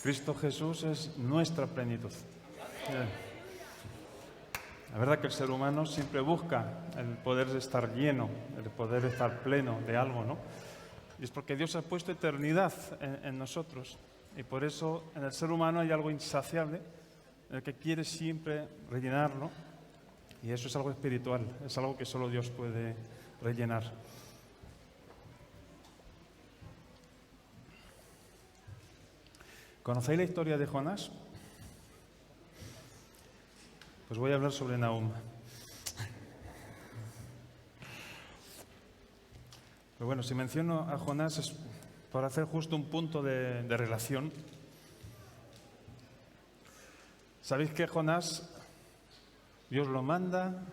Cristo Jesús es nuestra plenitud. La verdad que el ser humano siempre busca el poder estar lleno, el poder estar pleno de algo, ¿no? Y es porque Dios ha puesto eternidad en nosotros. Y por eso en el ser humano hay algo insaciable, en el que quiere siempre rellenarlo. Y eso es algo espiritual, es algo que solo Dios puede rellenar. ¿Conocéis la historia de Jonás? Pues voy a hablar sobre Nahum. Pero bueno, si menciono a Jonás es para hacer justo un punto de relación. Sabéis que Jonás, Dios lo manda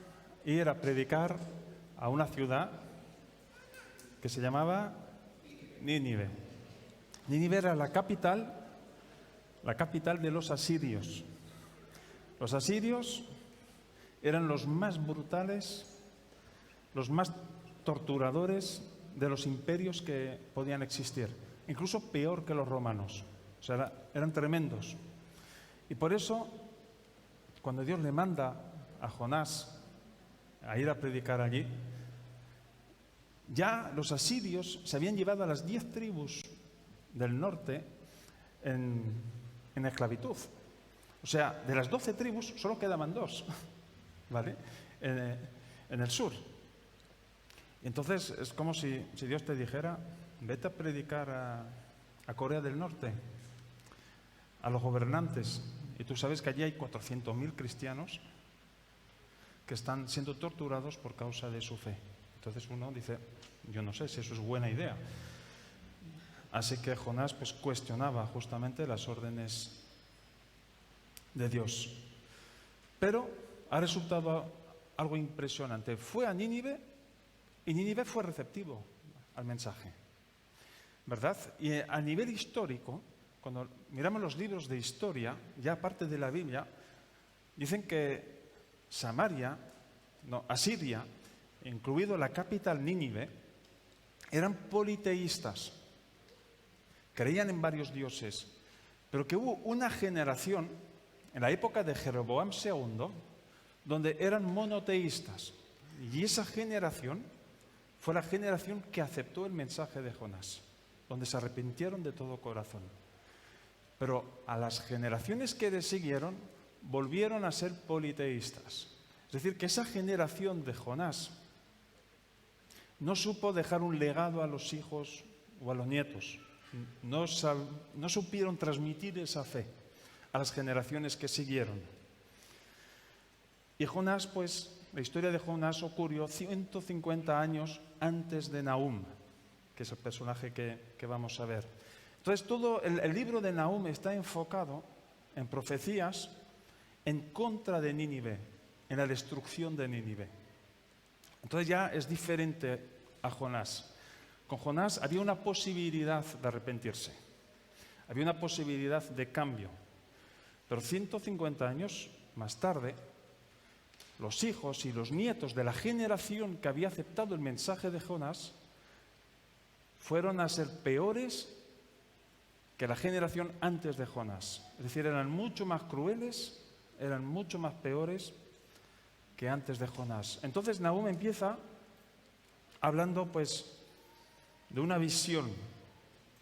ir a predicar a una ciudad que se llamaba Nínive. Nínive era la capital de los asirios. Los asirios eran los más brutales, los más torturadores de los imperios que podían existir, incluso peor que los romanos. O sea, eran tremendos. Y por eso, cuando Dios le manda a Jonás a ir a predicar allí, ya los asirios se habían llevado a las 10 tribus del norte en esclavitud. O sea, de las 12 tribus solo quedaban 2, ¿vale? En el sur. Entonces es como si Dios te dijera, vete a predicar a Corea del Norte, a los gobernantes. Y tú sabes que allí hay 400.000 cristianos que están siendo torturados por causa de su fe. Entonces uno dice, yo no sé si eso es buena idea. Así que Jonás pues cuestionaba justamente las órdenes de Dios. Pero ha resultado algo impresionante. Fue a Nínive y Nínive fue receptivo al mensaje, ¿verdad? Y a nivel histórico, cuando miramos los libros de historia, ya aparte de la Biblia, dicen que Asiria, incluido la capital Nínive, eran politeístas. Creían en varios dioses, pero que hubo una generación en la época de Jeroboam II donde eran monoteístas. Y esa generación fue la generación que aceptó el mensaje de Jonás, donde se arrepintieron de todo corazón. Pero a las generaciones que le siguieron volvieron a ser politeístas. Es decir, que esa generación de Jonás no supo dejar un legado a los hijos o a los nietos. No supieron transmitir esa fe a las generaciones que siguieron. Y Jonás, pues, la historia de Jonás ocurrió 150 años antes de Nahum, que es el personaje que vamos a ver. Entonces, todo el libro de Nahum está enfocado en profecías en contra de Nínive, en la destrucción de Nínive. Entonces ya es diferente a Jonás. Con Jonás había una posibilidad de arrepentirse, había una posibilidad de cambio. Pero 150 años más tarde, los hijos y los nietos de la generación que había aceptado el mensaje de Jonás fueron a ser peores que la generación antes de Jonás. Es decir, eran mucho más crueles, eran mucho más peores que antes de Jonás. Entonces Nahum empieza hablando pues de una visión.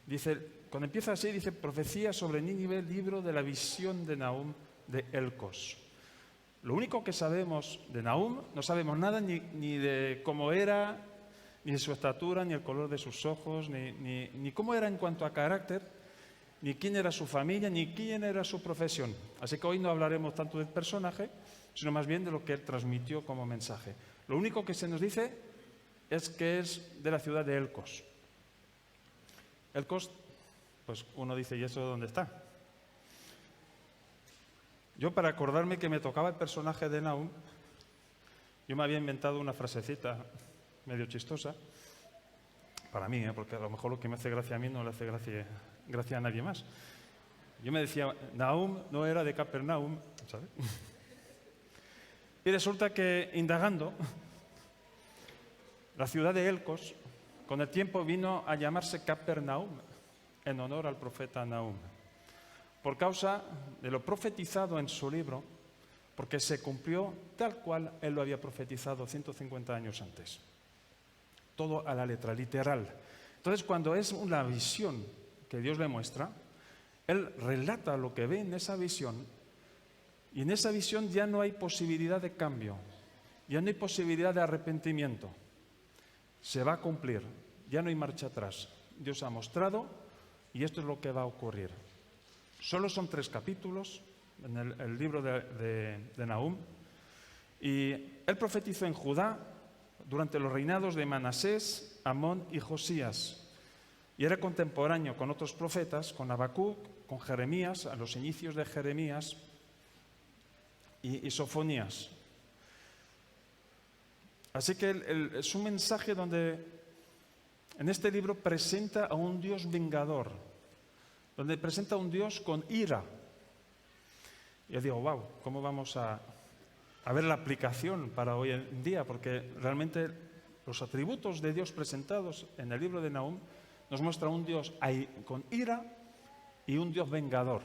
Dice, cuando empieza así, dice, profecía sobre Nínive, libro de la visión de Nahum de Elcos. Lo único que sabemos de Nahum, no sabemos nada ni de cómo era, ni de su estatura, ni el color de sus ojos, ni cómo era en cuanto a carácter, ni quién era su familia, ni quién era su profesión. Así que hoy no hablaremos tanto del personaje, sino más bien de lo que él transmitió como mensaje. Lo único que se nos dice es que es de la ciudad de Elcos. Elcos, pues uno dice, ¿y eso dónde está? Yo, para acordarme que me tocaba el personaje de Nahum, yo me había inventado una frasecita medio chistosa, para mí, porque a lo mejor lo que me hace gracia a mí no le hace gracia a nadie más. Yo me decía, Nahum no era de Capernaum, ¿sabes? Y resulta que, indagando, la ciudad de Elcos, con el tiempo vino a llamarse Capernaum, en honor al profeta Nahum. por causa de lo profetizado en su libro, porque se cumplió tal cual él lo había profetizado 150 años antes. Todo a la letra, literal. Entonces, cuando es una visión que Dios le muestra, él relata lo que ve en esa visión, y en esa visión ya no hay posibilidad de cambio, ya no hay posibilidad de arrepentimiento. Se va a cumplir, ya no hay marcha atrás. Dios ha mostrado y esto es lo que va a ocurrir. Solo son 3 capítulos en el libro de Nahum, y él profetizó en Judá durante los reinados de Manasés, Amón y Josías, y era contemporáneo con otros profetas, con Habacuc, con Jeremías, a los inicios de Jeremías y Sofonías. Así que es un mensaje donde en este libro presenta a un Dios vengador, donde presenta a un Dios con ira. Y yo digo, wow, ¿cómo vamos a ver la aplicación para hoy en día? Porque realmente los atributos de Dios presentados en el libro de Nahum nos muestra un Dios con ira y un Dios vengador.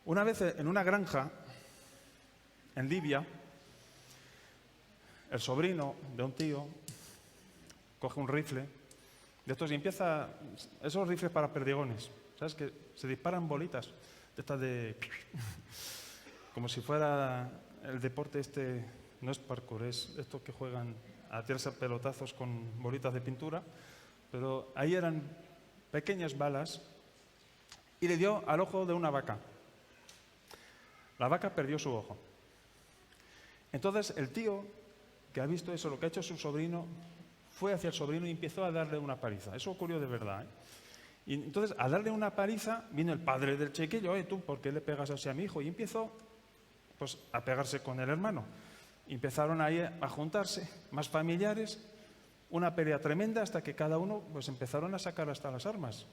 Una vez en una granja en Libia, el sobrino de un tío coge un rifle de estos y empieza, esos rifles para perdigones, ¿sabes? Que se disparan bolitas de estas como si fuera el deporte este, no es parkour, es estos que juegan a tirarse pelotazos con bolitas de pintura, pero ahí eran pequeñas balas y le dio al ojo de una vaca. La vaca perdió su ojo. Entonces el tío que ha visto eso, lo que ha hecho su sobrino, fue hacia el sobrino y empezó a darle una paliza. Eso ocurrió de verdad, ¿eh? Y entonces, al darle una paliza, vino el padre del chiquillo, tú, ¿por qué le pegas así a mi hijo? Y empezó, pues, a pegarse con el hermano. Y empezaron ahí a juntarse, más familiares, una pelea tremenda hasta que cada uno, pues, empezaron a sacar hasta las armas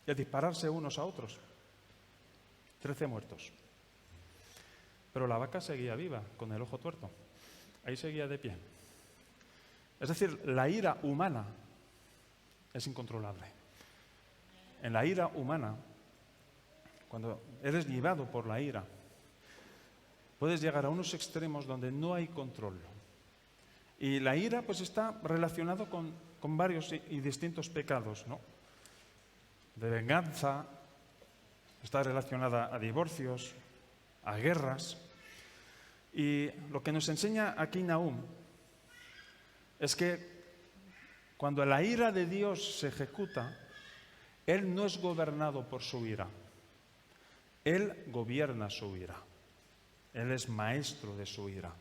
y a dispararse unos a otros. 13 muertos. Pero la vaca seguía viva, con el ojo tuerto. Ahí seguía de pie. Es decir, la ira humana es incontrolable. En la ira humana, cuando eres llevado por la ira, puedes llegar a unos extremos donde no hay control. Y la ira pues está relacionado con varios y distintos pecados, ¿no? De venganza, está relacionada a divorcios, a guerras. Y lo que nos enseña aquí Nahum es que cuando la ira de Dios se ejecuta, Él no es gobernado por su ira. Él gobierna su ira. Él es maestro de su ira.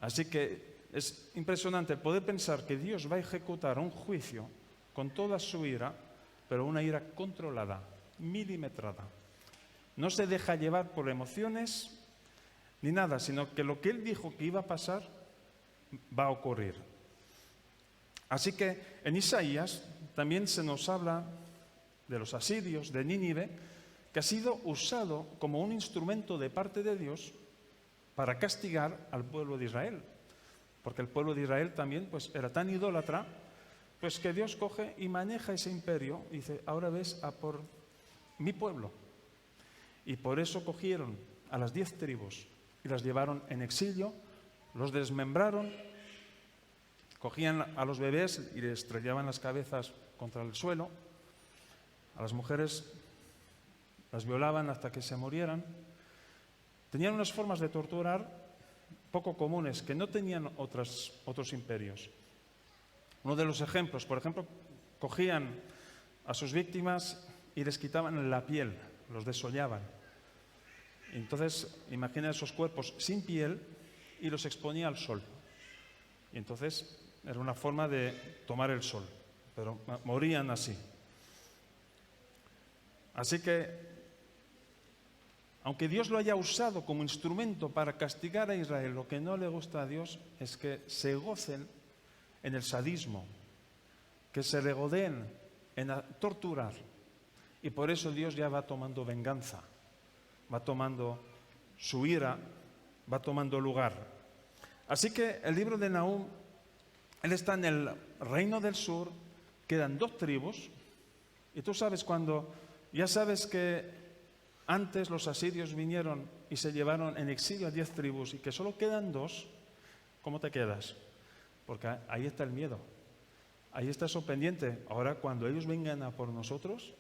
Así que es impresionante poder pensar que Dios va a ejecutar un juicio con toda su ira, pero una ira controlada, milimetrada. No se deja llevar por emociones ni nada, sino que lo que Él dijo que iba a pasar va a ocurrir. Así que en Isaías también se nos habla de los asirios, de Nínive, que ha sido usado como un instrumento de parte de Dios para castigar al pueblo de Israel. Porque el pueblo de Israel también pues, era tan idólatra, pues que Dios coge y maneja ese imperio y dice, ahora ves a por mi pueblo. Y por eso cogieron a las 10 tribus y las llevaron en exilio, los desmembraron, cogían a los bebés y les estrellaban las cabezas contra el suelo, a las mujeres las violaban hasta que se murieran. Tenían unas formas de torturar poco comunes que no tenían otros imperios. Uno de los ejemplos, por ejemplo, cogían a sus víctimas y les quitaban la piel, los desollaban. Entonces, imagina esos cuerpos sin piel y los exponía al sol. Y entonces era una forma de tomar el sol, pero morían así. Así que, aunque Dios lo haya usado como instrumento para castigar a Israel, lo que no le gusta a Dios es que se gocen en el sadismo, que se regodeen en torturar. Y por eso Dios ya va tomando venganza, va tomando su ira, va tomando lugar. Así que el libro de Nahum, él está en el reino del sur, quedan 2 tribus, y tú sabes cuando Ya sabes que antes los asirios vinieron y se llevaron en exilio a 10 tribus y que solo quedan 2. ¿Cómo te quedas? Porque ahí está el miedo. Ahí está eso pendiente. Ahora, cuando ellos vengan a por nosotros,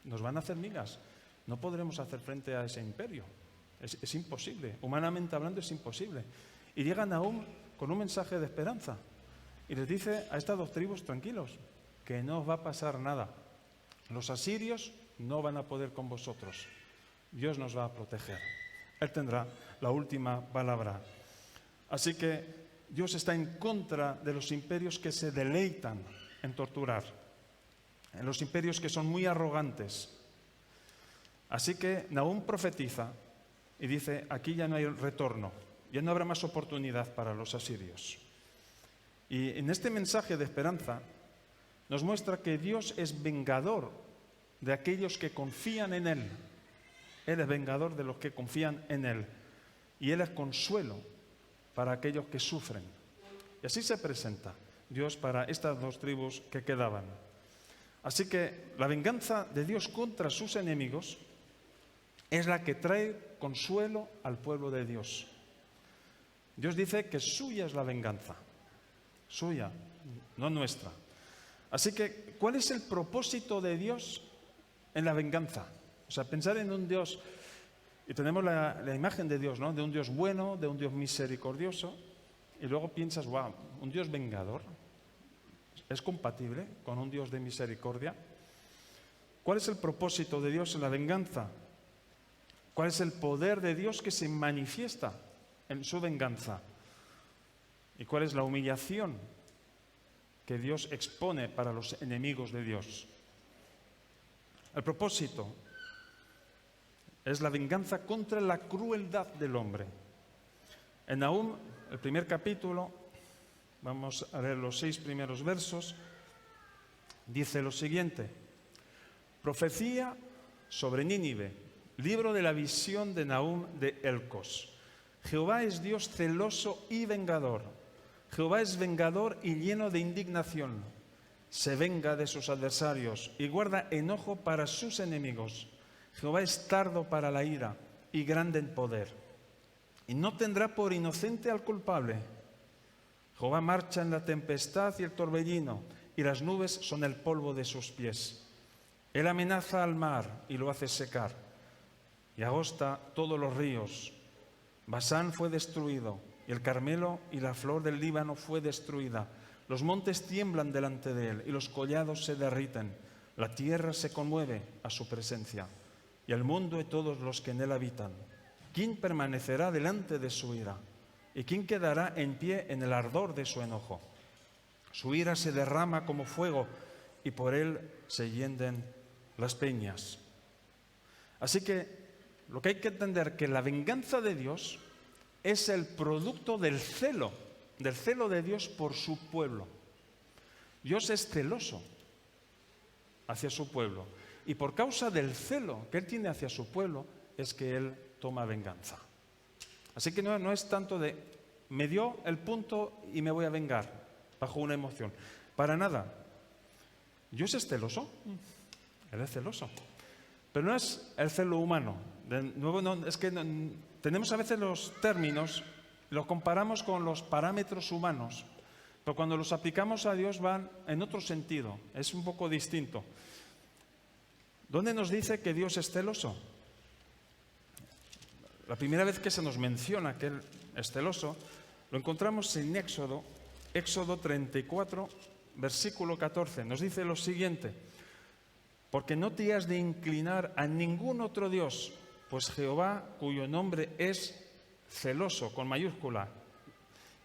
nos van a hacer migas. No podremos hacer frente a ese imperio. Es imposible. Humanamente hablando, es imposible. Y llegan aún con un mensaje de esperanza. Y les dice a estas 2 tribus, tranquilos, que no os va a pasar nada. Los asirios no van a poder con vosotros. Dios nos va a proteger. Él tendrá la última palabra. Así que Dios está en contra de los imperios que se deleitan en torturar, en los imperios que son muy arrogantes. Así que Nahum profetiza y dice, aquí ya no hay retorno, ya no habrá más oportunidad para los asirios. Y en este mensaje de esperanza nos muestra que Dios es vengador de aquellos que confían en Él. Él es vengador de los que confían en Él. Y Él es consuelo para aquellos que sufren. Y así se presenta Dios para estas 2 tribus que quedaban. Así que la venganza de Dios contra sus enemigos es la que trae consuelo al pueblo de Dios. Dios dice que suya es la venganza, suya, no nuestra. Así que, ¿cuál es el propósito de Dios en la venganza? O sea, pensar en un Dios, y tenemos la imagen de Dios, ¿no? De un Dios bueno, de un Dios misericordioso, y luego piensas, wow, un Dios vengador, ¿es compatible con un Dios de misericordia? ¿Cuál es el propósito de Dios en la venganza? ¿Cuál es el poder de Dios que se manifiesta en su venganza? ¿Y cuál es la humillación que Dios expone para los enemigos de Dios? El propósito es la venganza contra la crueldad del hombre. En Nahum, el primer capítulo, vamos a leer los 6 primeros versos, dice lo siguiente: profecía sobre Nínive, libro de la visión de Nahum de Elcos. Jehová es Dios celoso y vengador. Jehová es vengador y lleno de indignación. Se venga de sus adversarios y guarda enojo para sus enemigos. Jehová es tardo para la ira y grande en poder. Y no tendrá por inocente al culpable. Jehová marcha en la tempestad y el torbellino, y las nubes son el polvo de sus pies. Él amenaza al mar y lo hace secar, y agosta todos los ríos. Basán fue destruido, y el Carmelo y la flor del Líbano fue destruida. Los montes tiemblan delante de él, y los collados se derriten. La tierra se conmueve a su presencia, y el mundo y todos los que en él habitan. ¿Quién permanecerá delante de su ira? ¿Y quién quedará en pie en el ardor de su enojo? Su ira se derrama como fuego, y por él se hienden las peñas. Así que lo que hay que entender que la venganza de Dios es el producto del celo de Dios por su pueblo. Dios es celoso hacia su pueblo, y por causa del celo que Él tiene hacia su pueblo es que Él toma venganza. Así que no es tanto de me dio el punto y me voy a vengar bajo una emoción. Para nada. ¿Dios es celoso? Él es celoso. Pero no es el celo humano. De nuevo, es que tenemos a veces los términos, los comparamos con los parámetros humanos, pero cuando los aplicamos a Dios van en otro sentido. Es un poco distinto. ¿Dónde nos dice que Dios es celoso? La primera vez que se nos menciona que Él es celoso, lo encontramos en Éxodo 34, versículo 14. Nos dice lo siguiente: porque no te has de inclinar a ningún otro Dios, pues Jehová, cuyo nombre es celoso, con mayúscula,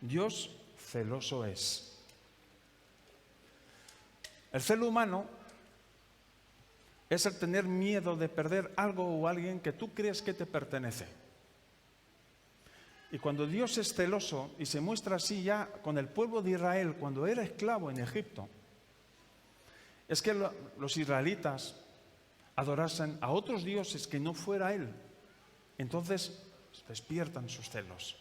Dios celoso es. El celo humano es el tener miedo de perder algo o alguien que tú crees que te pertenece. Y cuando Dios es celoso y se muestra así ya con el pueblo de Israel cuando era esclavo en Egipto, es que los israelitas adorasen a otros dioses que no fuera Él. Entonces despiertan sus celos.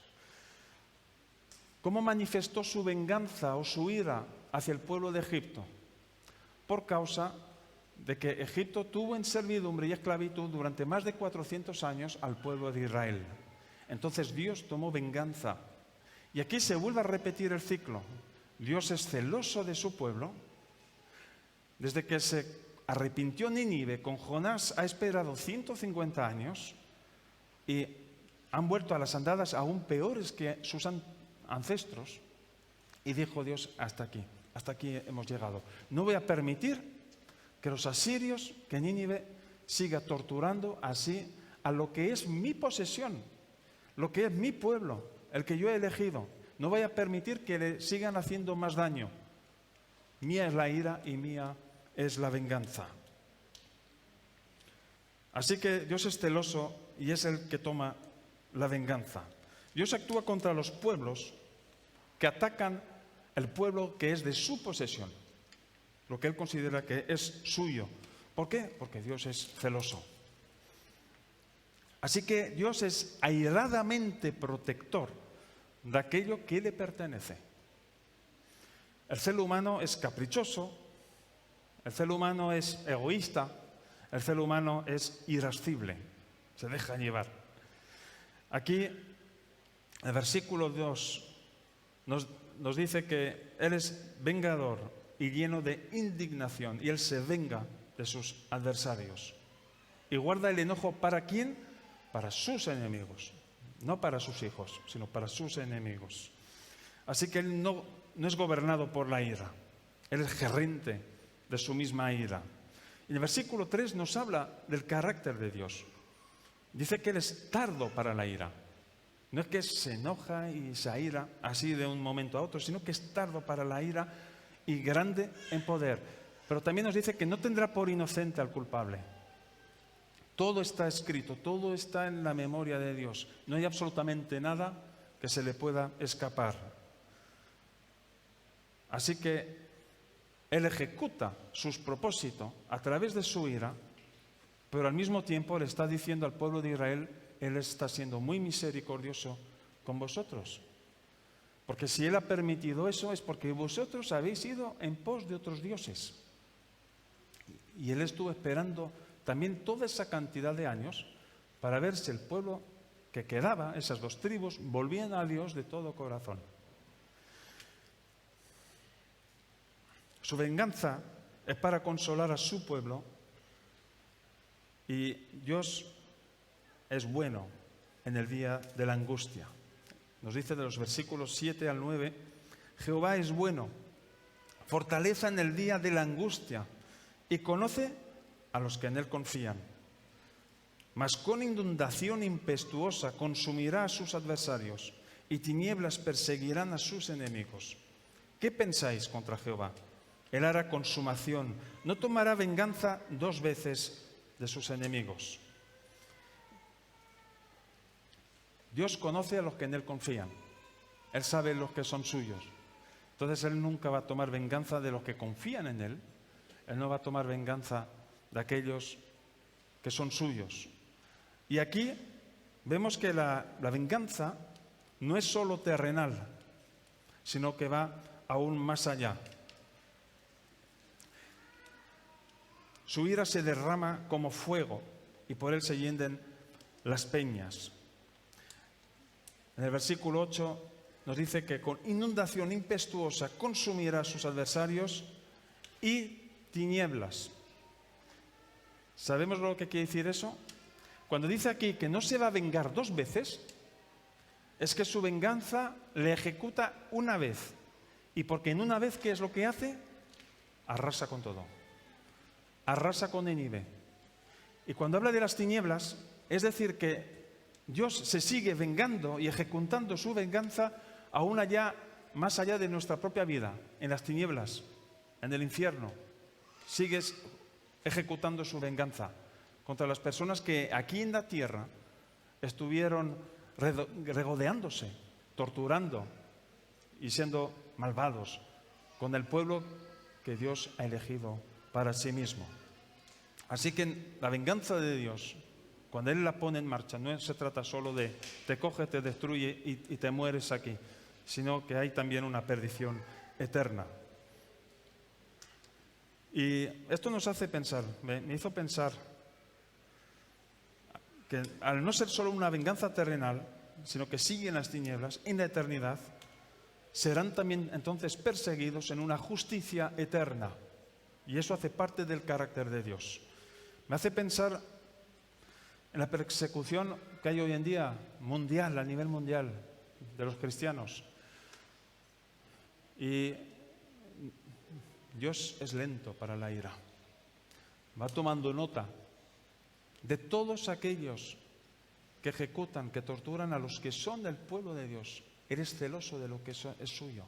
¿Cómo manifestó su venganza o su ira hacia el pueblo de Egipto? Por causa de que Egipto tuvo en servidumbre y esclavitud durante más de 400 años al pueblo de Israel. Entonces Dios tomó venganza. Y aquí se vuelve a repetir el ciclo. Dios es celoso de su pueblo. Desde que se arrepintió Nínive con Jonás ha esperado 150 años y han vuelto a las andadas aún peores que sus ancestros. Y dijo Dios, hasta aquí hemos llegado. No voy a permitir que los asirios, que Nínive siga torturando así a lo que es mi posesión, lo que es mi pueblo, el que yo he elegido. No voy a permitir que le sigan haciendo más daño. Mía es la ira y mía es la venganza. Así que Dios es celoso y es el que toma la venganza. Dios actúa contra los pueblos que atacan el pueblo que es de su posesión, lo que Él considera que es suyo. ¿Por qué? Porque Dios es celoso. Así que Dios es airadamente protector de aquello que le pertenece. El ser humano es caprichoso, el ser humano es egoísta, el ser humano es irascible, se deja llevar. Aquí, el versículo 2 nos dice que Él es vengador y lleno de indignación, y Él se venga de sus adversarios. Y guarda el enojo, ¿para quién? Para sus enemigos. No para sus hijos, sino para sus enemigos. Así que Él no es gobernado por la ira. Él es gerente de su misma ira. Y en el versículo 3 nos habla del carácter de Dios. Dice que Él es tardo para la ira. No es que se enoja y se aira así de un momento a otro, sino que es tardo para la ira y grande en poder. Pero también nos dice que no tendrá por inocente al culpable. Todo está escrito, todo está en la memoria de Dios. No hay absolutamente nada que se le pueda escapar. Así que Él ejecuta sus propósitos a través de su ira, pero al mismo tiempo le está diciendo al pueblo de Israel, Él está siendo muy misericordioso con vosotros. Porque si Él ha permitido eso es porque vosotros habéis ido en pos de otros dioses. Y Él estuvo esperando también toda esa cantidad de años para ver si el pueblo que quedaba, esas dos tribus, volvían a Dios de todo corazón. Su venganza es para consolar a su pueblo y Dios es bueno en el día de la angustia. Nos dice de los versículos 7 al 9, Jehová es bueno, fortaleza en el día de la angustia y conoce a los que en Él confían. Mas con inundación impetuosa consumirá a sus adversarios y tinieblas perseguirán a sus enemigos. ¿Qué pensáis contra Jehová? Él hará consumación, no tomará venganza 2 veces de sus enemigos. Dios conoce a los que en Él confían. Él sabe los que son suyos. Entonces Él nunca va a tomar venganza de los que confían en Él. Él no va a tomar venganza de aquellos que son suyos. Y aquí vemos que la venganza no es solo terrenal, sino que va aún más allá. Su ira se derrama como fuego y por Él se hienden las peñas. En el versículo 8 nos dice que con inundación impetuosa consumirá a sus adversarios y tinieblas. ¿Sabemos lo que quiere decir eso? Cuando dice aquí que no se va a vengar 2 veces, es que su venganza le ejecuta una vez. Y porque en una vez, ¿qué es lo que hace? Arrasa con todo. Arrasa con Nínive. Y cuando habla de las tinieblas, es decir que Dios se sigue vengando y ejecutando su venganza aún allá, más allá de nuestra propia vida, en las tinieblas, en el infierno. Sigues ejecutando su venganza contra las personas que aquí en la tierra estuvieron regodeándose, torturando y siendo malvados con el pueblo que Dios ha elegido para sí mismo. Así que la venganza de Dios, cuando Él la pone en marcha, no se trata solo de te coge, te destruye y te mueres aquí, sino que hay también una perdición eterna. Y esto nos hace pensar, me hizo pensar que al no ser solo una venganza terrenal, sino que sigue en las tinieblas, en la eternidad, serán también entonces perseguidos en una justicia eterna. Y eso hace parte del carácter de Dios. Me hace pensar en la persecución que hay hoy en día, mundial, a nivel mundial, de los cristianos. Y Dios es lento para la ira. Va tomando nota de todos aquellos que ejecutan, que torturan a los que son del pueblo de Dios. Eres celoso de lo que es suyo.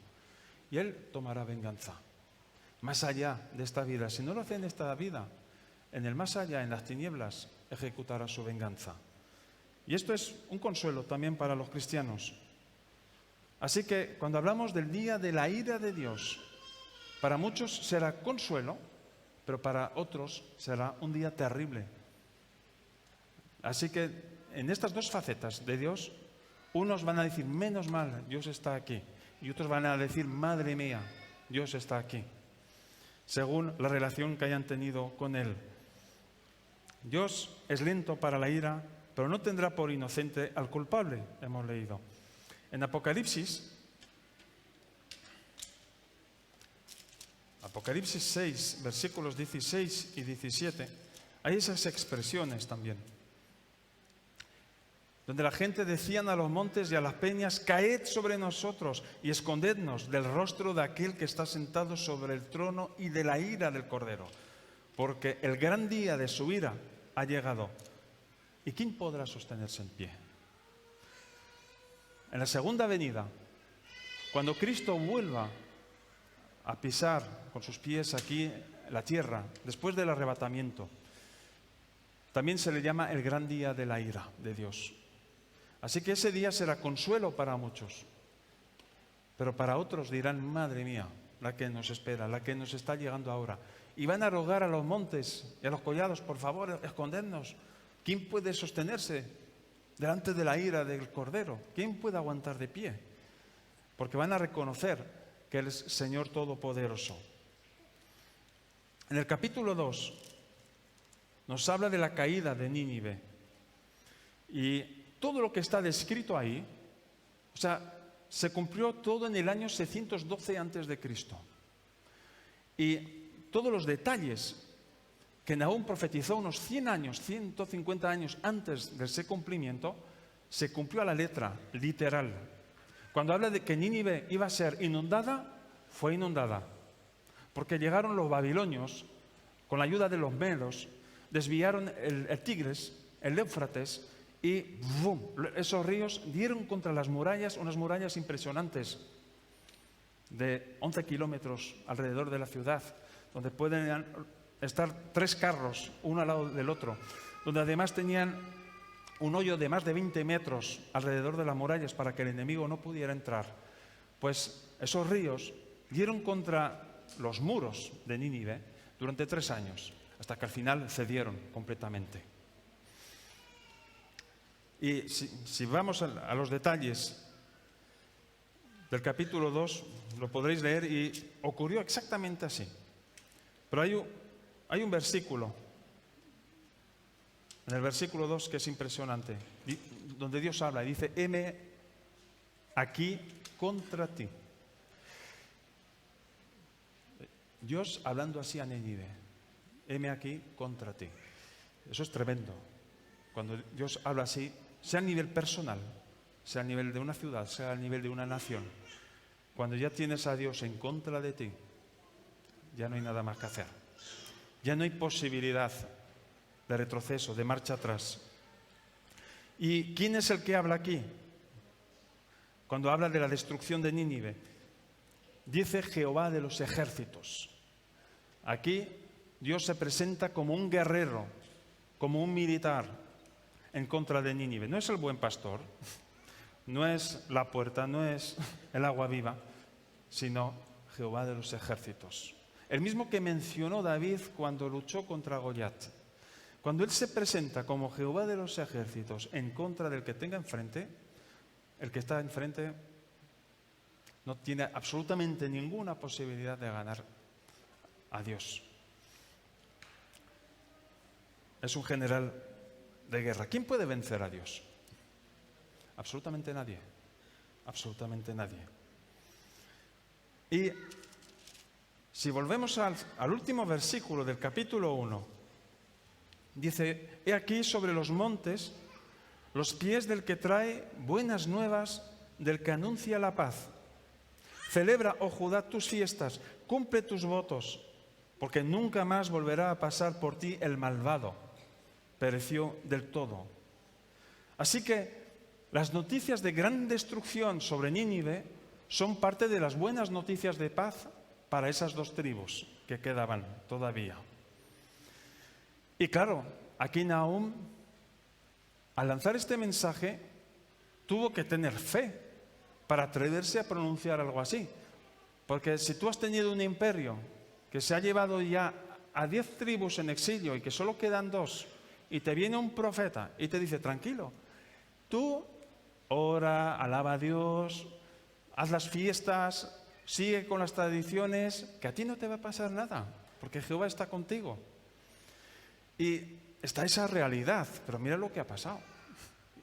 Y Él tomará venganza. Más allá de esta vida. Si no lo hace en esta vida, en el más allá, en las tinieblas, ejecutará su venganza. Y esto es un consuelo también para los cristianos. Así que cuando hablamos del día de la ira de Dios, para muchos será consuelo, pero para otros será un día terrible. Así que en estas dos facetas de Dios, unos van a decir, menos mal, Dios está aquí. Y otros van a decir, madre mía, Dios está aquí. Según la relación que hayan tenido con Él. Dios es lento para la ira, pero no tendrá por inocente al culpable, hemos leído. En Apocalipsis 6, versículos 16 y 17, hay esas expresiones también, donde la gente decían a los montes y a las peñas, caed sobre nosotros y escondednos del rostro de aquel que está sentado sobre el trono y de la ira del Cordero, porque el gran día de su ira ha llegado. ¿Y quién podrá sostenerse en pie? En la segunda venida, cuando Cristo vuelva a pisar con sus pies aquí la tierra, después del arrebatamiento, también se le llama el gran día de la ira de Dios. Así que ese día será consuelo para muchos, pero para otros dirán, madre mía, la que nos espera, la que nos está llegando ahora. Y van a rogar a los montes y a los collados, por favor, escondernos. ¿Quién puede sostenerse delante de la ira del Cordero? ¿Quién puede aguantar de pie? Porque van a reconocer que Él es Señor Todopoderoso. En el capítulo 2 nos habla de la caída de Nínive. Y todo lo que está descrito ahí, o sea, se cumplió todo en el año 612 a.C. Y todos los detalles que Nahum profetizó unos 100 años, 150 años antes de ese cumplimiento, se cumplió a la letra, literal. Cuando habla de que Nínive iba a ser inundada, fue inundada. Porque llegaron los babilonios, con la ayuda de los medos, desviaron el Tigris, el Éufrates, y ¡bum!, esos ríos dieron contra las murallas, unas murallas impresionantes, de 11 kilómetros alrededor de la ciudad, donde pueden estar 3 carros, uno al lado del otro, donde además tenían un hoyo de más de 20 metros alrededor de las murallas para que el enemigo no pudiera entrar. Pues esos ríos dieron contra los muros de Nínive durante 3 años, hasta que al final cedieron completamente. Y si vamos a los detalles del capítulo 2, lo podréis leer y ocurrió exactamente así. Pero hay un versículo, en el versículo 2, que es impresionante, donde Dios habla y dice, heme aquí contra ti. Dios hablando así a Nínive, heme aquí contra ti. Eso es tremendo. Cuando Dios habla así, sea a nivel personal, sea a nivel de una ciudad, sea a nivel de una nación, cuando ya tienes a Dios en contra de ti, ya no hay nada más que hacer. Ya no hay posibilidad de retroceso, de marcha atrás. ¿Y quién es el que habla aquí? Cuando habla de la destrucción de Nínive, dice Jehová de los ejércitos. Aquí Dios se presenta como un guerrero, como un militar en contra de Nínive. No es el buen pastor, no es la puerta, no es el agua viva, sino Jehová de los ejércitos. El mismo que mencionó David cuando luchó contra Goliat. Cuando él se presenta como Jehová de los ejércitos en contra del que tenga enfrente, el que está enfrente no tiene absolutamente ninguna posibilidad de ganar a Dios. es un general de guerra. ¿Quién puede vencer a Dios? Absolutamente nadie. Absolutamente nadie. Y si volvemos al último versículo del capítulo 1, dice: he aquí sobre los montes los pies del que trae buenas nuevas, del que anuncia la paz. Celebra, oh Judá, tus fiestas, cumple tus votos, porque nunca más volverá a pasar por ti el malvado. Pereció del todo. Así que las noticias de gran destrucción sobre Nínive son parte de las buenas noticias de paz para esas dos tribus que quedaban todavía. Y claro, aquí Nahum, al lanzar este mensaje, tuvo que tener fe para atreverse a pronunciar algo así. Porque si tú has tenido un imperio que se ha llevado ya a 10 tribus en exilio y que solo quedan 2, y te viene un profeta y te dice: tranquilo, tú ora, alaba a Dios, haz las fiestas, sigue con las tradiciones, que a ti no te va a pasar nada, porque Jehová está contigo. Y está esa realidad, pero mira lo que ha pasado.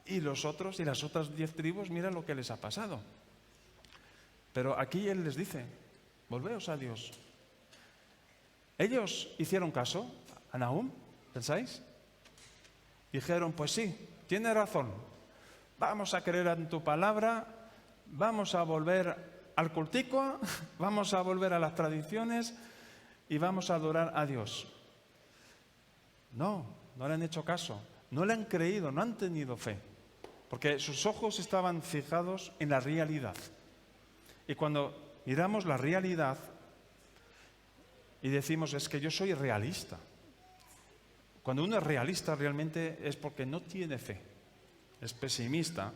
Y los otros y las otras 10 tribus, mira lo que les ha pasado. Pero aquí él les dice: volveos a Dios. ¿Ellos hicieron caso a Nahum? ¿Pensáis? Dijeron: pues sí, tiene razón. Vamos a creer en tu palabra, vamos a volver al cultico, vamos a volver a las tradiciones y vamos a adorar a Dios. No, no le han hecho caso, no le han creído, no han tenido fe, porque sus ojos estaban fijados en la realidad. Y cuando miramos la realidad y decimos: es que yo soy realista. Cuando uno es realista realmente es porque no tiene fe, es pesimista,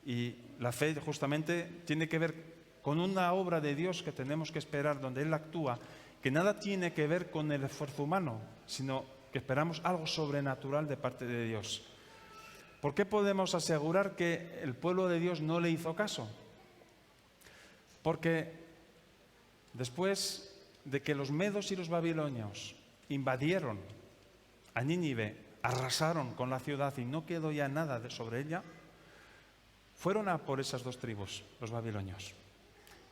y la fe justamente tiene que ver con una obra de Dios que tenemos que esperar, donde Él actúa, que nada tiene que ver con el esfuerzo humano, sino que esperamos algo sobrenatural de parte de Dios. ¿Por qué podemos asegurar que el pueblo de Dios no le hizo caso? Porque después de que los medos y los babilonios invadieron a Nínive, arrasaron con la ciudad y no quedó ya nada sobre ella, fueron a por esas 2 tribus, los babilonios,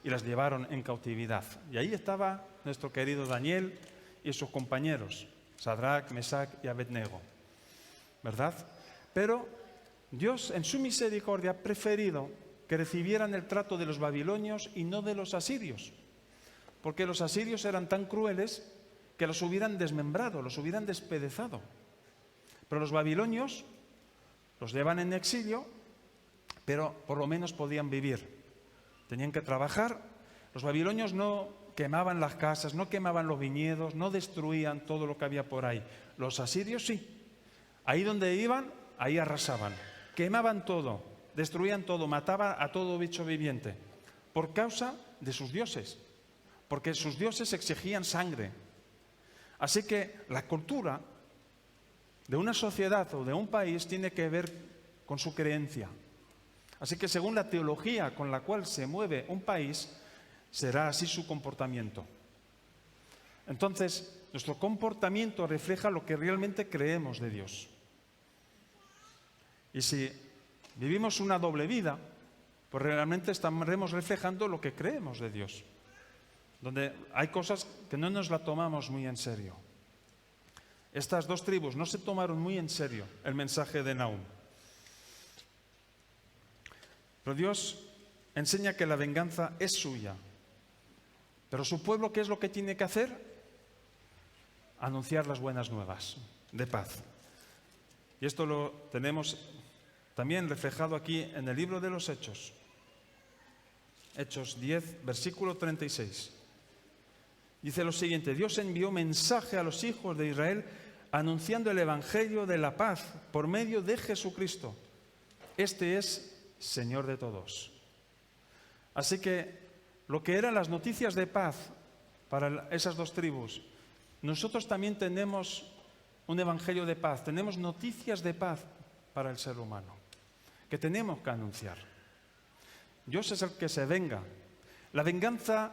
y las llevaron en cautividad. Y ahí estaba nuestro querido Daniel y sus compañeros, Sadrach, Mesach y Abednego, ¿verdad? Pero Dios, en su misericordia, ha preferido que recibieran el trato de los babilonios y no de los asirios, porque los asirios eran tan crueles que los hubieran desmembrado, los hubieran despedazado. Pero los babilonios los llevan en exilio, pero por lo menos podían vivir. Tenían que trabajar. Los babilonios no quemaban las casas, no quemaban los viñedos, no destruían todo lo que había por ahí. Los asirios sí. Ahí donde iban, ahí arrasaban. Quemaban todo, destruían todo, mataban a todo bicho viviente, por causa de sus dioses, porque sus dioses exigían sangre. Así que la cultura de una sociedad o de un país tiene que ver con su creencia. Así que según la teología con la cual se mueve un país, será así su comportamiento. Entonces, nuestro comportamiento refleja lo que realmente creemos de Dios. Y si vivimos una doble vida, pues realmente estaremos reflejando lo que creemos de Dios, donde hay cosas que no nos la tomamos muy en serio. Estas 2 tribus no se tomaron muy en serio el mensaje de Nahum. Pero Dios enseña que la venganza es suya. Pero su pueblo, ¿qué es lo que tiene que hacer? Anunciar las buenas nuevas de paz. Y esto lo tenemos también reflejado aquí en el libro de los Hechos. Hechos 10, versículo 36. Dice lo siguiente: Dios envió mensaje a los hijos de Israel anunciando el evangelio de la paz por medio de Jesucristo. Este es Señor de todos. Así que lo que eran las noticias de paz para esas 2 tribus, nosotros también tenemos un evangelio de paz, tenemos noticias de paz para el ser humano, que tenemos que anunciar. Dios es el que se venga. La venganza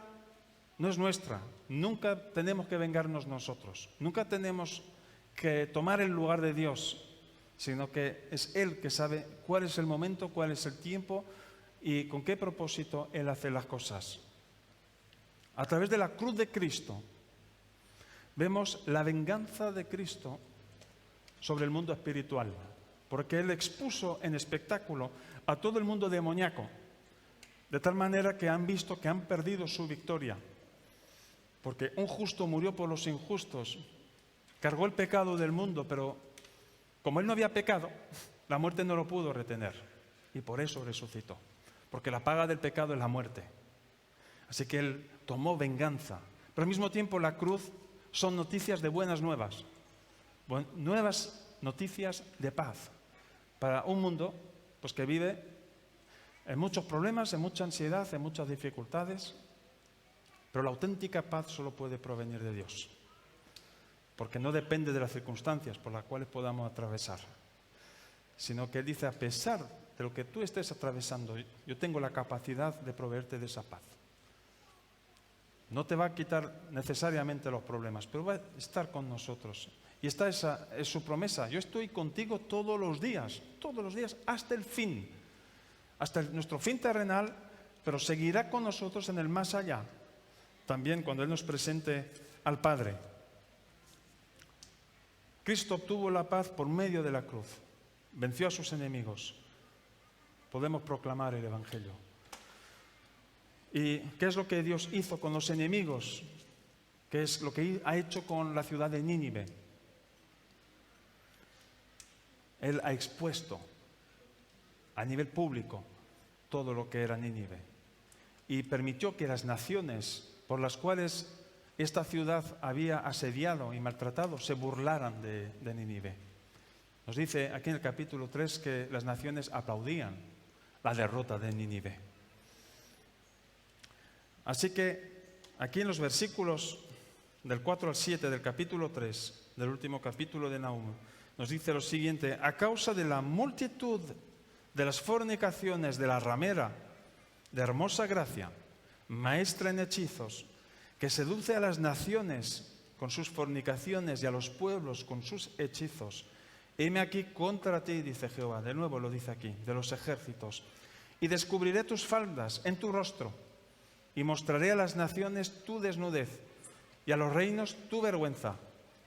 no es nuestra, nunca tenemos que vengarnos nosotros, nunca tenemos que tomar el lugar de Dios, sino que es Él que sabe cuál es el momento, cuál es el tiempo y con qué propósito Él hace las cosas. A través de la cruz de Cristo vemos la venganza de Cristo sobre el mundo espiritual, porque Él expuso en espectáculo a todo el mundo demoníaco, de tal manera que han visto que han perdido su victoria, porque un justo murió por los injustos, cargó el pecado del mundo, pero como Él no había pecado, la muerte no lo pudo retener, y por eso resucitó, porque la paga del pecado es la muerte. Así que Él tomó venganza, pero al mismo tiempo la cruz son noticias de buenas nuevas, nuevas noticias de paz para un mundo pues, que vive en muchos problemas, en mucha ansiedad, en muchas dificultades, pero la auténtica paz solo puede provenir de Dios, porque no depende de las circunstancias por las cuales podamos atravesar, sino que Él dice, a pesar de lo que tú estés atravesando, yo tengo la capacidad de proveerte de esa paz. No te va a quitar necesariamente los problemas, pero va a estar con nosotros. Y esta es su promesa. Yo estoy contigo todos los días, hasta el fin, hasta nuestro fin terrenal, pero seguirá con nosotros en el más allá, también cuando Él nos presente al Padre. Cristo obtuvo la paz por medio de la cruz, venció a sus enemigos. Podemos proclamar el Evangelio. ¿Y qué es lo que Dios hizo con los enemigos? ¿Qué es lo que ha hecho con la ciudad de Nínive? Él ha expuesto a nivel público todo lo que era Nínive y permitió que las naciones por las cuales esta ciudad había asediado y maltratado se burlaran de Nínive. Nos dice aquí en el capítulo 3 que las naciones aplaudían la derrota de Nínive. Así que aquí en los versículos del 4 al 7 del capítulo 3, del último capítulo de Nahum, nos dice lo siguiente: a causa de la multitud de las fornicaciones de la ramera de hermosa gracia, maestra en hechizos, que seduce a las naciones con sus fornicaciones y a los pueblos con sus hechizos, heme aquí contra ti, dice Jehová, de nuevo lo dice aquí, de los ejércitos, y descubriré tus faldas en tu rostro, y mostraré a las naciones tu desnudez, y a los reinos tu vergüenza,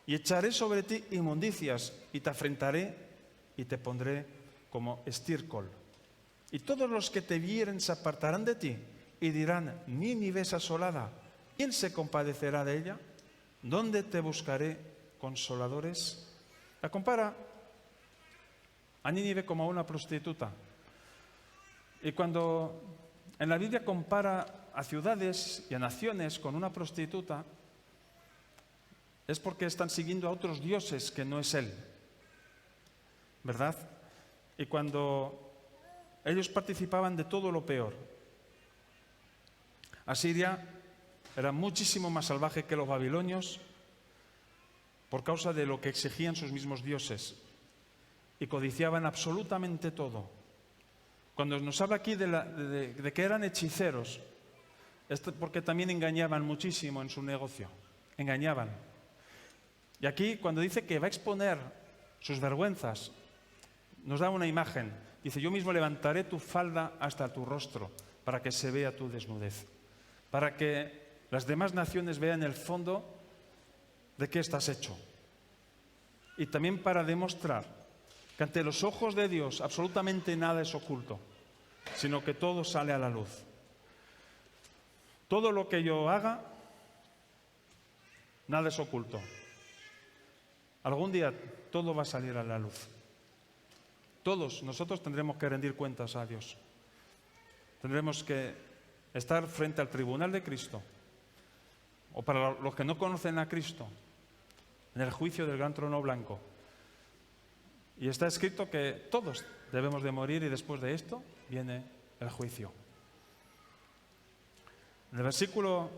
y echaré sobre ti inmundicias, y te afrentaré, y te pondré como estiércol. Y todos los que te vieren se apartarán de ti, y dirán, Nínive es asolada, ¿quién se compadecerá de ella? ¿Dónde te buscaré consoladores? La compara a Nínive como a una prostituta. Y cuando en la Biblia compara a ciudades y a naciones con una prostituta, es porque están siguiendo a otros dioses que no es Él, ¿verdad? Y cuando ellos participaban de todo lo peor, Asiria era muchísimo más salvaje que los babilonios por causa de lo que exigían sus mismos dioses y codiciaban absolutamente todo. Cuando nos habla aquí de que eran hechiceros, es porque también engañaban muchísimo en su negocio, engañaban. Y aquí cuando dice que va a exponer sus vergüenzas, nos da una imagen. Dice, yo mismo levantaré tu falda hasta tu rostro para que se vea tu desnudez, para que las demás naciones vean el fondo de qué estás hecho. Y también para demostrar que ante los ojos de Dios absolutamente nada es oculto, sino que todo sale a la luz. Todo lo que yo haga, nada es oculto. Algún día todo va a salir a la luz. Todos nosotros tendremos que rendir cuentas a Dios. Tendremos que estar frente al tribunal de Cristo, o para los que no conocen a Cristo, en el juicio del gran trono blanco. Y está escrito que todos debemos de morir y después de esto viene el juicio. En el versículo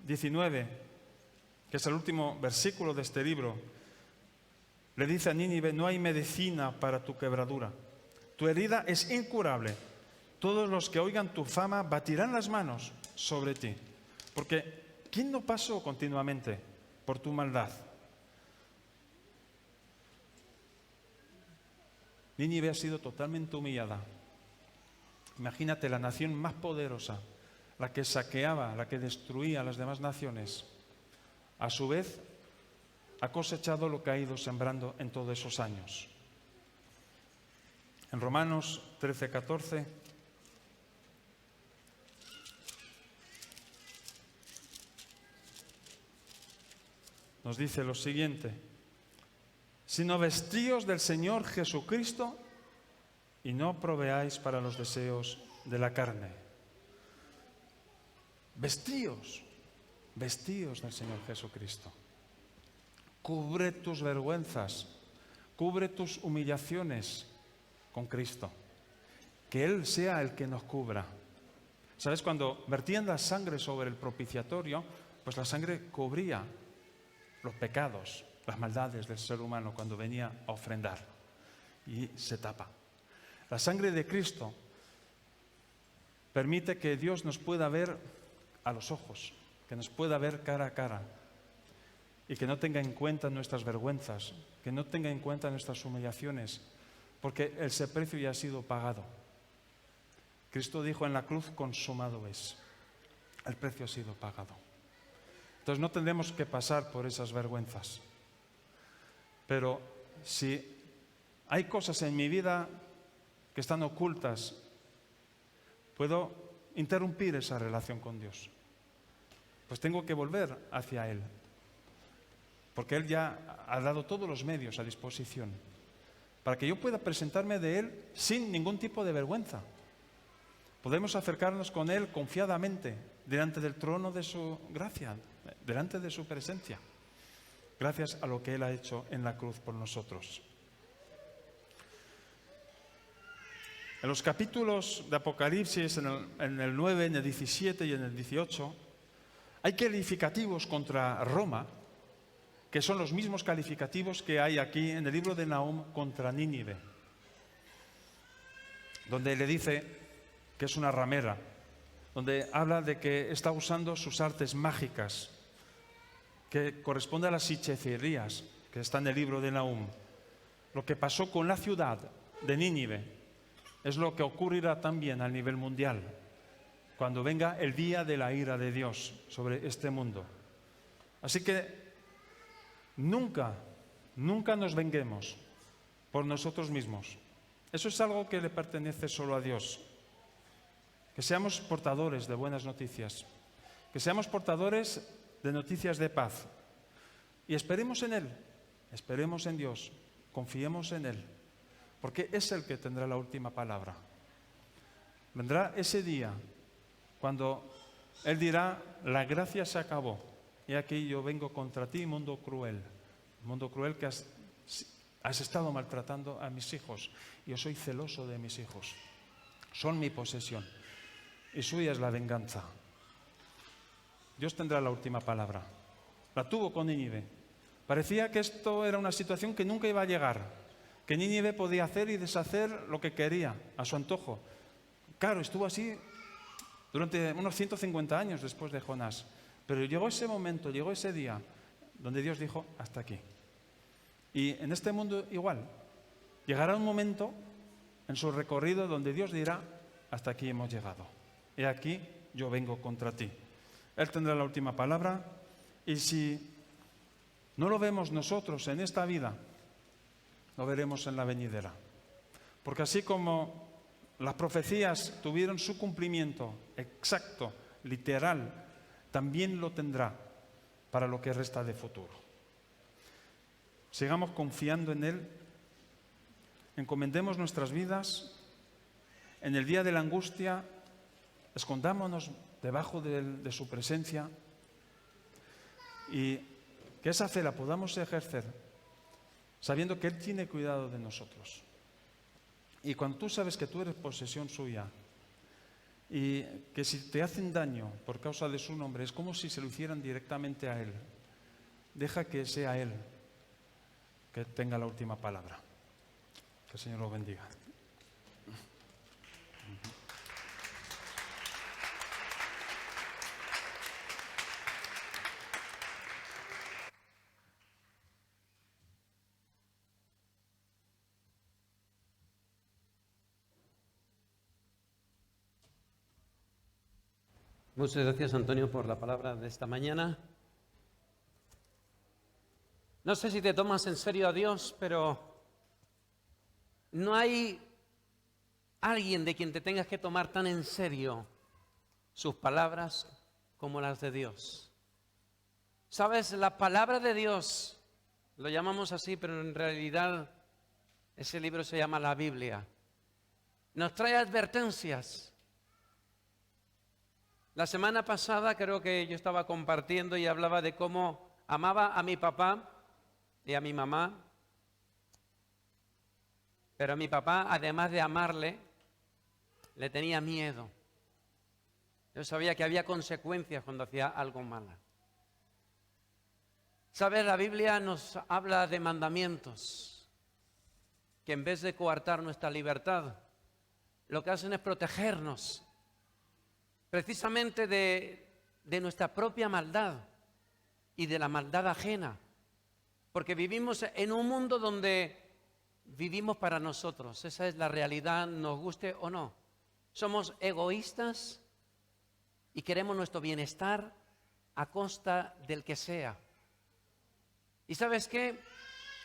19, que es el último versículo de este libro, le dice a Nínive, no hay medicina para tu quebradura. Tu herida es incurable. Todos los que oigan tu fama batirán las manos sobre ti. Porque ¿quién no pasó continuamente por tu maldad? Nínive ha sido totalmente humillada. Imagínate, la nación más poderosa, la que saqueaba, la que destruía a las demás naciones, a su vez ha cosechado lo que ha ido sembrando en todos esos años. En Romanos 13:14 nos dice lo siguiente: sino vestíos del Señor Jesucristo y no proveáis para los deseos de la carne. Vestíos del Señor Jesucristo. Cubre tus vergüenzas, cubre tus humillaciones con Cristo. Que Él sea el que nos cubra. ¿Sabes? Cuando vertían la sangre sobre el propiciatorio, pues la sangre cubría los pecados, las maldades del ser humano cuando venía a ofrendar. Y se tapa. La sangre de Cristo permite que Dios nos pueda ver a los ojos, que nos pueda ver cara a cara y que no tenga en cuenta nuestras vergüenzas, que no tenga en cuenta nuestras humillaciones, porque ese precio ya ha sido pagado. Cristo dijo en la cruz: consumado es. El precio ha sido pagado. Entonces no tendremos que pasar por esas vergüenzas. Pero si hay cosas en mi vida que están ocultas, puedo interrumpir esa relación con Dios. Pues tengo que volver hacia Él, porque Él ya ha dado todos los medios a disposición para que yo pueda presentarme de Él sin ningún tipo de vergüenza. Podemos acercarnos con Él confiadamente delante del trono de su gracia, delante de su presencia, gracias a lo que Él ha hecho en la cruz por nosotros. En los capítulos de Apocalipsis, en el 9, en el 17 y en el 18, hay calificativos contra Roma, que son los mismos calificativos que hay aquí en el libro de Nahum contra Nínive, donde le dice que es una ramera, donde habla de que está usando sus artes mágicas, que corresponde a las hechicerías, que está en el libro de Nahum. Lo que pasó con la ciudad de Nínive es lo que ocurrirá también a nivel mundial, cuando venga el día de la ira de Dios sobre este mundo. Así que nunca nos venguemos por nosotros mismos. Eso es algo que le pertenece solo a Dios. Que seamos portadores de buenas noticias, que seamos portadores de noticias de paz. Y esperemos en Él, esperemos en Dios, confiemos en Él, porque es el que tendrá la última palabra. Vendrá ese día cuando Él dirá: la gracia se acabó, y aquí yo vengo contra ti, mundo cruel que has estado maltratando a mis hijos. Yo soy celoso de mis hijos, son mi posesión, y suya es la venganza. Dios tendrá la última palabra. La tuvo con Nínive. Parecía que esto era una situación que nunca iba a llegar, que Nínive podía hacer y deshacer lo que quería, a su antojo. Claro, estuvo así durante unos 150 años después de Jonás. Pero llegó ese momento, llegó ese día, donde Dios dijo: hasta aquí. Y en este mundo igual. Llegará un momento en su recorrido donde Dios dirá: hasta aquí hemos llegado. He aquí, yo vengo contra ti. Él tendrá la última palabra, y si no lo vemos nosotros en esta vida, lo veremos en la venidera. Porque así como las profecías tuvieron su cumplimiento exacto, literal, también lo tendrá para lo que resta de futuro. Sigamos confiando en Él, encomendemos nuestras vidas. En el día de la angustia, escondámonos debajo de su presencia, y que esa fe la podamos ejercer sabiendo que Él tiene cuidado de nosotros. Y cuando tú sabes que tú eres posesión suya, y que si te hacen daño por causa de su nombre, es como si se lo hicieran directamente a Él. Deja que sea Él que tenga la última palabra. Que el Señor lo bendiga. Muchas gracias, Antonio, por la palabra de esta mañana. No sé si te tomas en serio a Dios, pero no hay alguien de quien te tengas que tomar tan en serio sus palabras como las de Dios. ¿Sabes? La palabra de Dios, lo llamamos así, pero en realidad ese libro se llama la Biblia. Nos trae advertencias. La semana pasada creo que yo estaba compartiendo y hablaba de cómo amaba a mi papá y a mi mamá, pero a mi papá, además de amarle, le tenía miedo. Yo sabía que había consecuencias cuando hacía algo malo. ¿Sabes? La Biblia nos habla de mandamientos que en vez de coartar nuestra libertad, lo que hacen es protegernos precisamente de nuestra propia maldad y de la maldad ajena. Porque vivimos en un mundo donde vivimos para nosotros. Esa es la realidad, nos guste o no. Somos egoístas y queremos nuestro bienestar a costa del que sea. ¿Y sabes qué?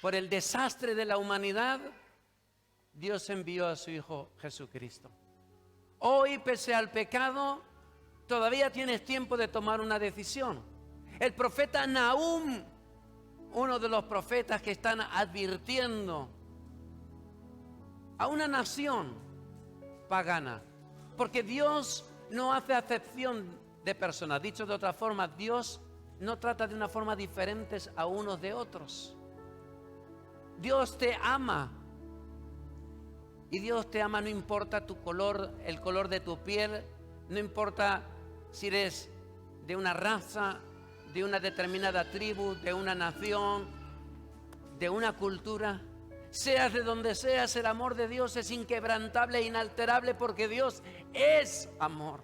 Por el desastre de la humanidad, Dios envió a su Hijo Jesucristo. Hoy, pese al pecado, todavía tienes tiempo de tomar una decisión. El profeta Nahum, uno de los profetas que están advirtiendo a una nación pagana, porque Dios no hace acepción de personas. Dicho de otra forma, Dios no trata de una forma diferente a unos de otros. Dios te ama. Y Dios te ama no importa tu color, el color de tu piel, no importa si eres de una raza, de una determinada tribu, de una nación, de una cultura. Seas de donde seas, el amor de Dios es inquebrantable e inalterable porque Dios es amor.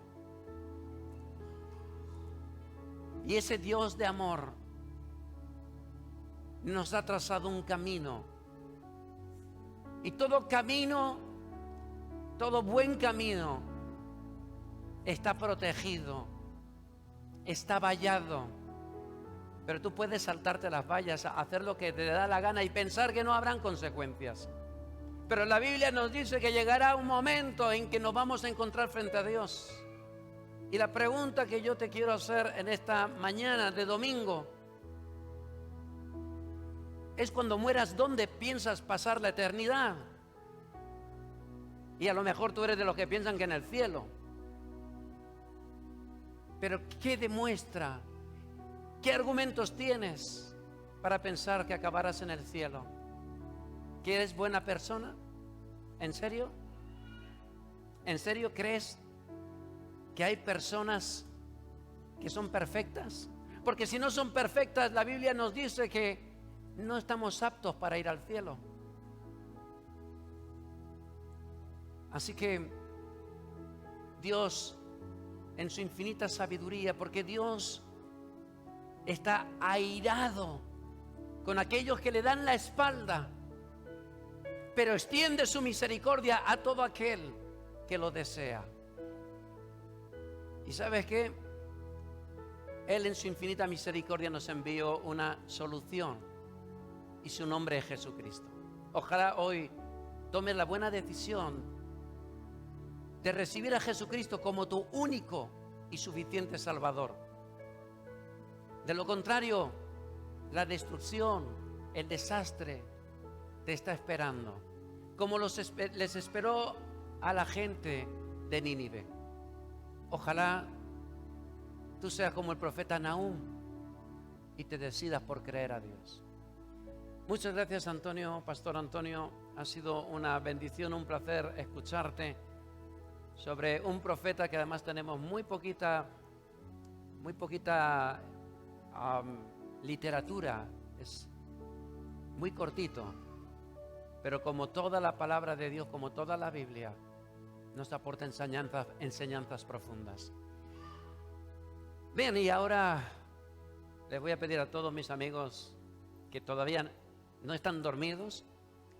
Y ese Dios de amor nos ha trazado un camino. Y todo camino, todo buen camino está protegido, está vallado. Pero tú puedes saltarte las vallas, hacer lo que te da la gana y pensar que no habrán consecuencias. Pero la Biblia nos dice que llegará un momento en que nos vamos a encontrar frente a Dios. Y la pregunta que yo te quiero hacer en esta mañana de domingo es: cuando mueras, ¿dónde piensas pasar la eternidad? Y a lo mejor tú eres de los que piensan que en el cielo. Pero ¿qué demuestra? ¿Qué argumentos tienes para pensar que acabarás en el cielo? ¿Que eres buena persona? ¿En serio? ¿En serio crees que hay personas que son perfectas? Porque si no son perfectas, la Biblia nos dice que no estamos aptos para ir al cielo. Así que Dios, en su infinita sabiduría, porque Dios está airado con aquellos que le dan la espalda, pero extiende su misericordia a todo aquel que lo desea. ¿Y sabes qué? Él en su infinita misericordia nos envió una solución y su nombre es Jesucristo. Ojalá hoy tomes la buena decisión de recibir a Jesucristo como tu único y suficiente Salvador. De lo contrario, la destrucción, el desastre te está esperando, como les esperó a la gente de Nínive. Ojalá tú seas como el profeta Nahum y te decidas por creer a Dios. Muchas gracias, Antonio, Pastor Antonio. Ha sido una bendición, un placer escucharte sobre un profeta que además tenemos muy poquita literatura. Es muy cortito, pero como toda la palabra de Dios, como toda la Biblia, nos aporta enseñanzas profundas. Bien, y ahora les voy a pedir a todos mis amigos que todavía no están dormidos,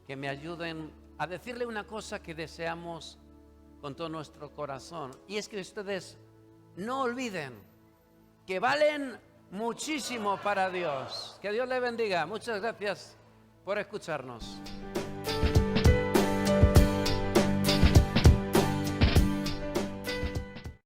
que me ayuden a decirle una cosa que deseamos con todo nuestro corazón. Y es que ustedes no olviden que valen muchísimo para Dios. Que Dios les bendiga. Muchas gracias por escucharnos.